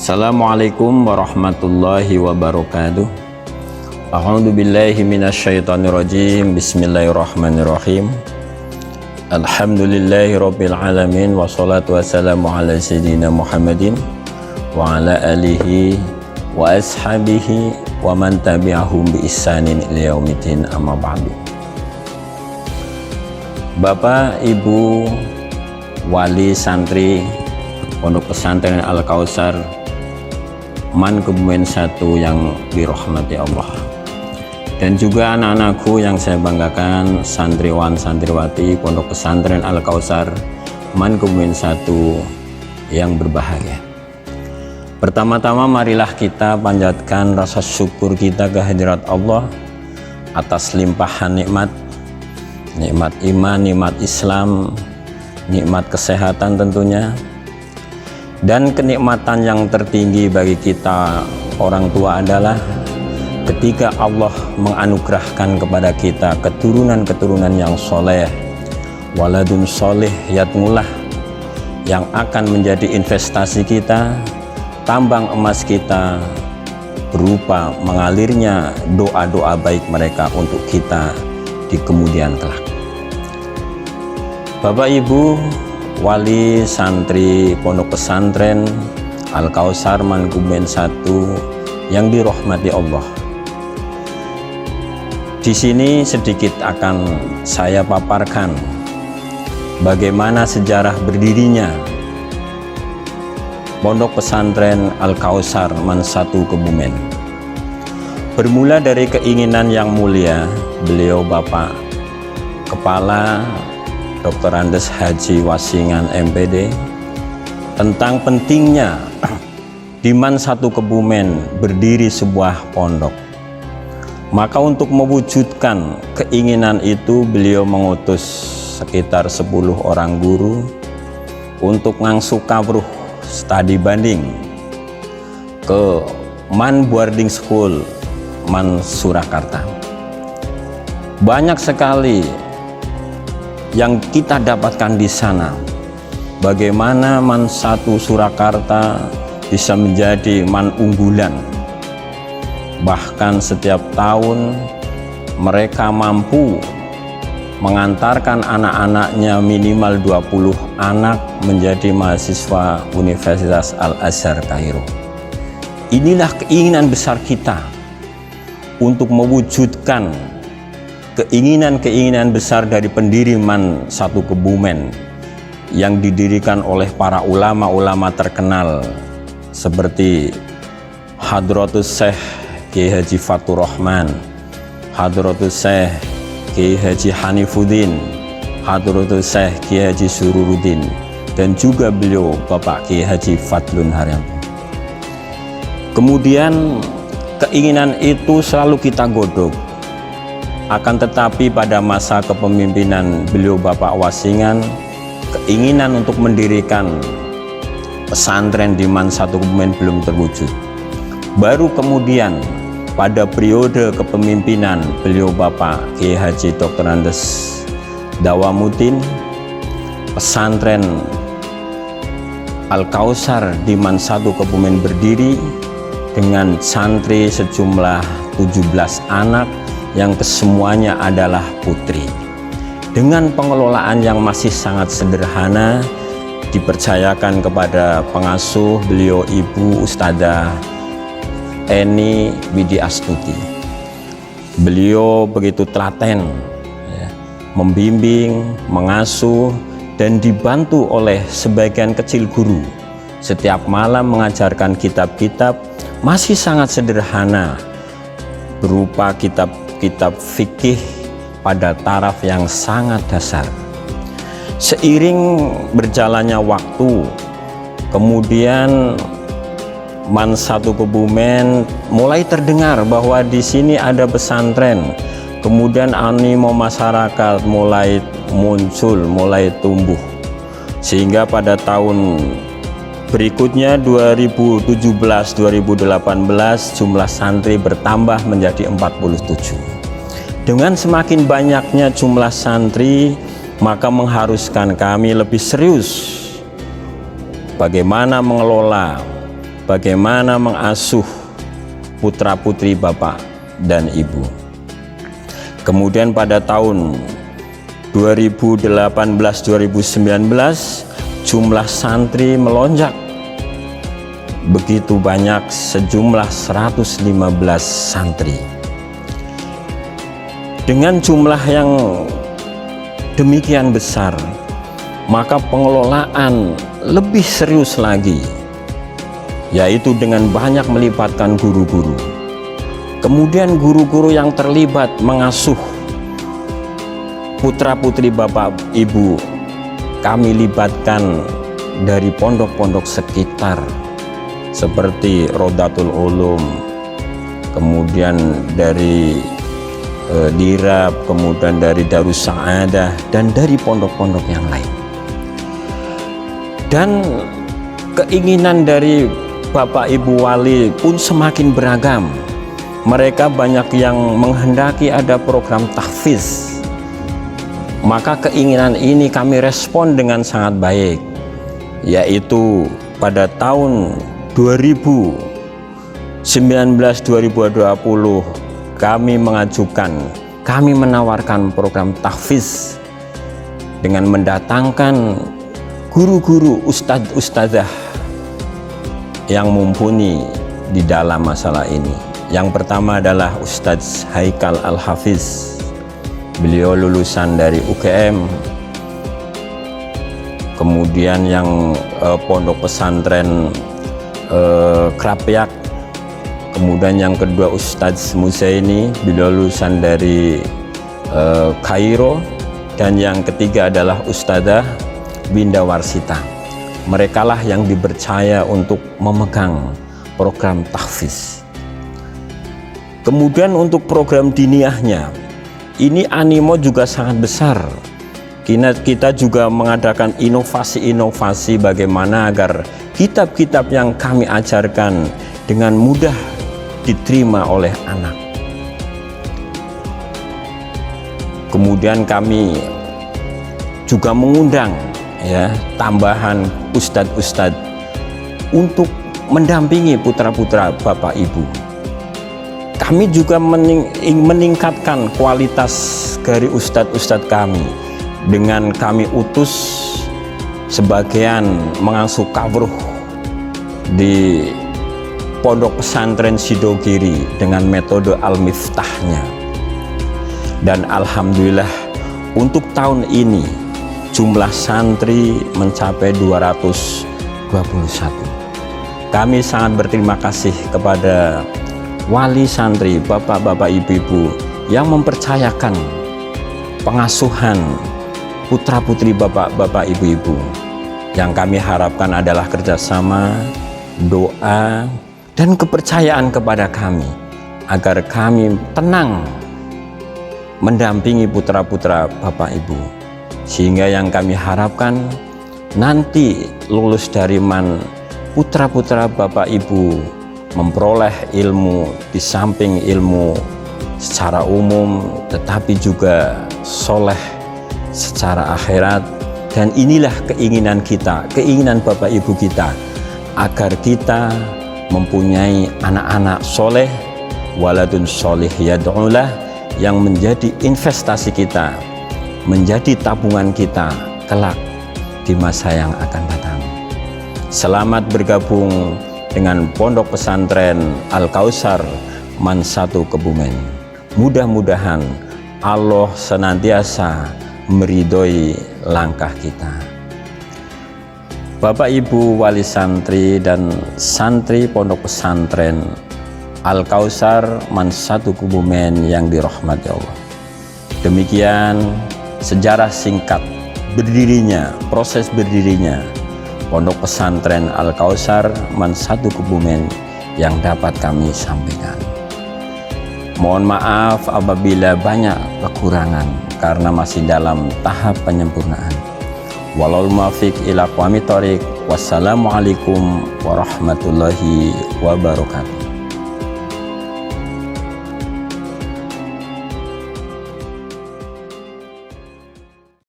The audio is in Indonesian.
Assalamualaikum warahmatullahi wabarakatuh. A'udzubillahi minasyaitonirrajim. Bismillahirrahmanirrahim. Alhamdulillahirabbil alamin wassalatu wassalamu ala sayyidina Muhammadin wa ala alihi wa ashabihi wa man tabi'ahum bi ihsanin ila yaumiddin, amma ba'du. Bapak, Ibu, wali santri Pondok Pesantren Al-Kautsar Man Kebumen 1 yang dirahmati Allah, dan juga anak-anakku yang saya banggakan, santriwan santriwati Pondok Pesantren Al-Kautsar Man Kebumen 1 yang berbahagia. Pertama-tama marilah kita panjatkan rasa syukur kita ke hadirat Allah atas limpahan nikmat iman, nikmat Islam, nikmat kesehatan tentunya, dan kenikmatan yang tertinggi bagi kita orang tua adalah ketika Allah menganugerahkan kepada kita keturunan-keturunan yang soleh, waladun soleh yatmullah, yang akan menjadi investasi kita, tambang emas kita, berupa mengalirnya doa-doa baik mereka untuk kita di kemudian kelak. Bapak, Ibu, wali santri Pondok Pesantren Al-Kautsar Man Kebumen 1 yang dirahmati Allah. Di sini sedikit akan saya paparkan bagaimana sejarah berdirinya Pondok Pesantren Al-Kautsar Man 1 Kebumen. Bermula dari keinginan yang mulia beliau Bapak Kepala Dr. Andes Haji Wasingan MPD tentang pentingnya di Man 1 Kebumen berdiri sebuah pondok. Maka untuk mewujudkan keinginan itu beliau mengutus sekitar 10 orang guru untuk ngangsu kawruh studi banding ke Man Boarding School Man Surakarta. Banyak sekali yang kita dapatkan di sana, bagaimana Man 1 Surakarta bisa menjadi man unggulan. Bahkan setiap tahun mereka mampu mengantarkan anak-anaknya minimal 20 anak menjadi mahasiswa Universitas Al-Azhar Kairo. Inilah keinginan besar kita untuk mewujudkan keinginan-keinginan besar dari pendiri Man 1 Kebumen yang didirikan oleh para ulama-ulama terkenal seperti Hadratus Syekh Kiai Haji Fatur Rahman, Hadratus Syekh Kiai Haji Hanifuddin, Hadratus Syekh Kiai Haji Sururuddin, dan juga beliau Bapak Kiai Haji Fadlun Haryanto. Kemudian keinginan itu selalu kita godok. Akan tetapi pada masa kepemimpinan beliau Bapak Wasingan, keinginan untuk mendirikan pesantren di Man 1 Kebumen belum terwujud. Baru kemudian pada periode kepemimpinan beliau Bapak Kiai Haji Dr. Andes Dawamuddin, pesantren Al-Kautsar di Man 1 Kebumen berdiri dengan santri sejumlah 17 anak yang kesemuanya adalah putri. Dengan pengelolaan yang masih sangat sederhana, dipercayakan kepada pengasuh beliau Ibu Ustadzah Eni Widi Astuti. Beliau begitu telaten membimbing, mengasuh, dan dibantu oleh sebagian kecil guru. Setiap malam mengajarkan kitab-kitab masih sangat sederhana berupa kitab fikih pada taraf yang sangat dasar. Seiring berjalannya waktu, kemudian Man 1 Kebumen mulai terdengar bahwa di sini ada pesantren. Kemudian animo masyarakat mulai muncul, mulai tumbuh, sehingga pada tahun berikutnya 2017-2018 jumlah santri bertambah menjadi 47. Dengan semakin banyaknya jumlah santri, maka mengharuskan kami lebih serius bagaimana mengelola bagaimana mengasuh putra-putri Bapak dan Ibu. Kemudian pada tahun 2018-2019 jumlah santri melonjak begitu banyak, sejumlah 115 santri. Dengan jumlah yang demikian besar, maka pengelolaan lebih serius lagi, yaitu dengan banyak melibatkan guru-guru. Kemudian guru-guru yang terlibat mengasuh putra-putri Bapak Ibu kami libatkan dari pondok-pondok sekitar seperti Rodatul Ulum, kemudian dari Dirab, kemudian dari Darus Sa'adah, dan dari pondok-pondok yang lain. Dan keinginan dari Bapak Ibu Wali pun semakin beragam. Mereka banyak yang menghendaki ada program tahfiz. Maka keinginan ini kami respon dengan sangat baik, yaitu pada tahun 2019-2020 kami menawarkan program tahfiz dengan mendatangkan guru-guru, ustadz-ustadzah yang mumpuni di dalam masalah ini. Yang pertama adalah Ustadz Haikal Al-Hafiz. Beliau lulusan dari UGM. Kemudian yang pondok pesantren Krapyak. Kemudian yang kedua Ustadz Muzaini, beliau lulusan dari Kairo. Dan yang ketiga adalah Ustadzah Binda Warsita. Merekalah yang dipercaya untuk memegang program tahfiz. Kemudian untuk program diniyahnya, ini animo juga sangat besar. Kita juga mengadakan inovasi-inovasi bagaimana agar kitab-kitab yang kami ajarkan dengan mudah diterima oleh anak. Kemudian kami juga mengundang tambahan ustadz-ustadz untuk mendampingi putra-putra Bapak Ibu. Kami juga meningkatkan kualitas dari ustadz-ustadz kami dengan kami utus sebagian mengasuh kawruh di pondok pesantren Sidogiri dengan metode Al-Miftahnya. Dan alhamdulillah untuk tahun ini jumlah santri mencapai 221. Kami sangat berterima kasih kepada wali santri, bapak-bapak, ibu-ibu yang mempercayakan pengasuhan putra-putri bapak-bapak, ibu-ibu. Yang kami harapkan adalah kerjasama, doa, dan kepercayaan kepada kami agar kami tenang mendampingi putra-putra bapak ibu, sehingga yang kami harapkan nanti lulus dari putra-putra bapak ibu memperoleh ilmu di samping ilmu secara umum, tetapi juga soleh secara akhirat. Dan inilah keinginan kita, keinginan bapak ibu kita, agar kita mempunyai anak-anak soleh, waladun soleh yad'ulah, yang menjadi investasi kita, menjadi tabungan kita kelak di masa yang akan datang. Selamat bergabung dengan Pondok Pesantren Al-Kausar Man 1 Kebumen. Mudah-mudahan Allah senantiasa meridhoi langkah kita. Bapak Ibu wali santri dan santri Pondok Pesantren Al-Kausar Man 1 Kebumen yang dirahmati Allah. Demikian sejarah singkat proses berdirinya Pondok Pesantren Al-Kausar Man 1 Kebumen yang dapat kami sampaikan. Mohon maaf apabila banyak kekurangan karena masih dalam tahap penyempurnaan. Walal muwaffiq ila aqwamit thoriq. Wassalamualaikum warahmatullahi wabarakatuh.